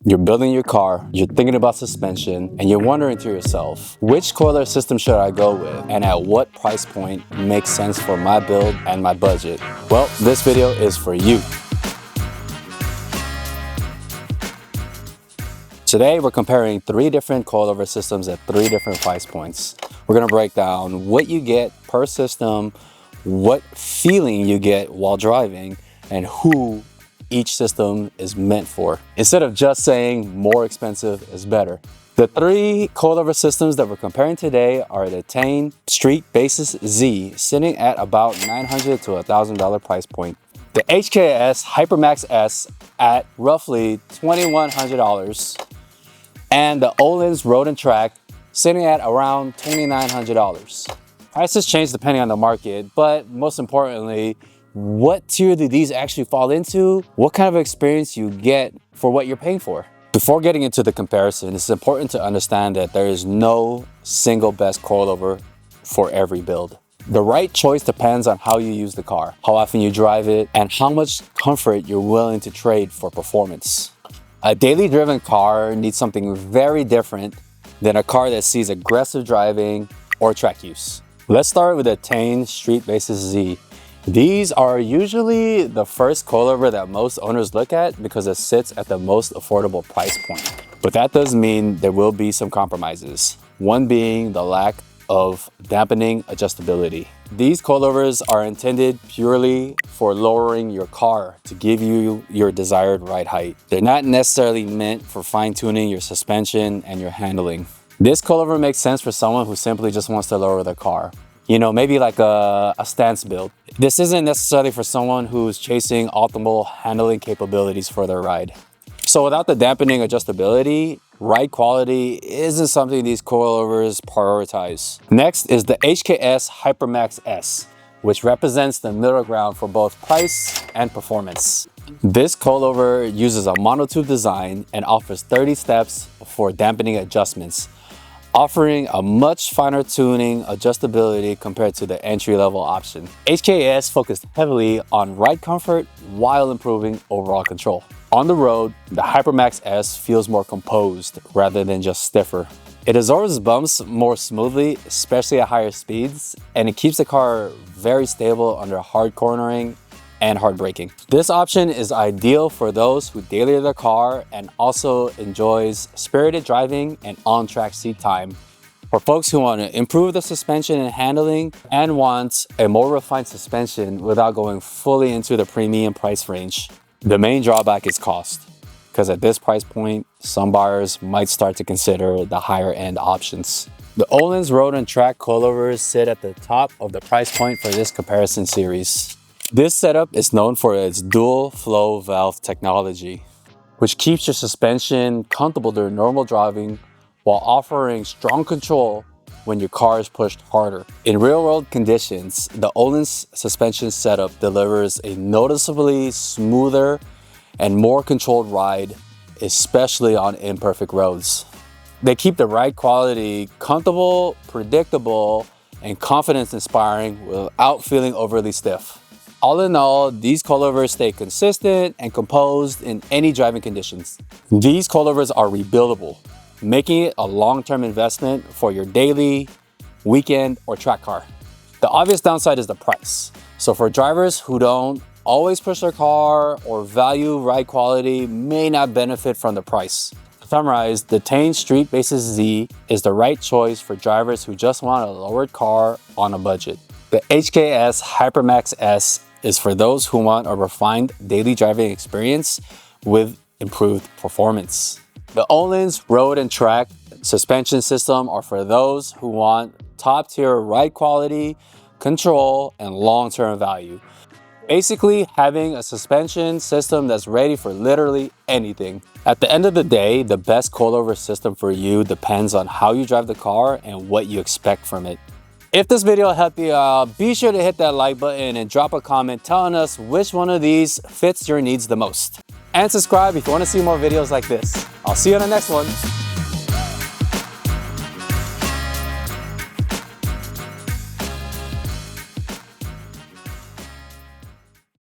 You're building your car, you're thinking about suspension, and you're wondering to yourself, which coilover system should I go with, and at what price point makes sense for my build and my budget? Well, this video is for you. Today, we're comparing 3 different coilover systems at 3 different price points. We're gonna break down what you get per system, what feeling you get while driving, and who each system is meant for, instead of just saying more expensive is better. The 3 coilover systems that we're comparing today are the Tane Street Basis Z, sitting at about $900 to $1,000 price point. The HKS Hypermax S at roughly $2,100. And the Öhlins Road and Track sitting at around $2,900. Prices change depending on the market, but most importantly, what tier do these actually fall into? What kind of experience you get for what you're paying for? Before getting into the comparison, it's important to understand that there is no single best coilover for every build. The right choice depends on how you use the car, how often you drive it, and how much comfort you're willing to trade for performance. A daily driven car needs something very different than a car that sees aggressive driving or track use. Let's start with the Tane Street Basis Z. These are usually the first coilover that most owners look at because it sits at the most affordable price point. But that does mean there will be some compromises, one being the lack of dampening adjustability. These coilovers are intended purely for lowering your car to give you your desired ride height. They're not necessarily meant for fine-tuning your suspension and your handling. This coilover makes sense for someone who simply just wants to lower their car. You know, maybe like a stance build. This isn't necessarily for someone who's chasing optimal handling capabilities for their ride. So without the dampening adjustability, ride quality isn't something these coilovers prioritize. Next is the HKS Hypermax S, which represents the middle ground for both price and performance. This coilover uses a monotube design and offers 30 steps for dampening adjustments, offering a much finer tuning adjustability compared to the entry-level option. HKS focused heavily on ride comfort while improving overall control. On the road, the Hypermax S feels more composed rather than just stiffer. It absorbs bumps more smoothly, especially at higher speeds, and it keeps the car very stable under hard cornering and hard braking. This option is ideal for those who daily their car and also enjoys spirited driving and on-track seat time. For folks who want to improve the suspension and handling and want a more refined suspension without going fully into the premium price range. The main drawback is cost, because at this price point, some buyers might start to consider the higher end options. The Öhlins Road and Track coilovers sit at the top of the price point for this comparison series. This setup is known for its dual flow valve technology, which keeps your suspension comfortable during normal driving while offering strong control when your car is pushed harder. In real-world conditions, the Öhlins suspension setup delivers a noticeably smoother and more controlled ride, especially on imperfect roads. They keep the ride quality comfortable, predictable, and confidence-inspiring without feeling overly stiff. All in all, these coilovers stay consistent and composed in any driving conditions. These coilovers are rebuildable, making it a long-term investment for your daily, weekend, or track car. The obvious downside is the price. So for drivers who don't always push their car or value ride quality may not benefit from the price. To summarize, the Tane Street Basis Z is the right choice for drivers who just want a lowered car on a budget. The HKS Hypermax S is for those who want a refined daily driving experience with improved performance. The Öhlins Road and Track suspension system are for those who want top-tier ride quality, control, and long-term value. Basically, having a suspension system that's ready for literally anything. At the end of the day, the best coilover system for you depends on how you drive the car and what you expect from it. If this video helped you out, be sure to hit that like button and drop a comment telling us which one of these fits your needs the most. And subscribe if you want to see more videos like this. I'll see you on the next one.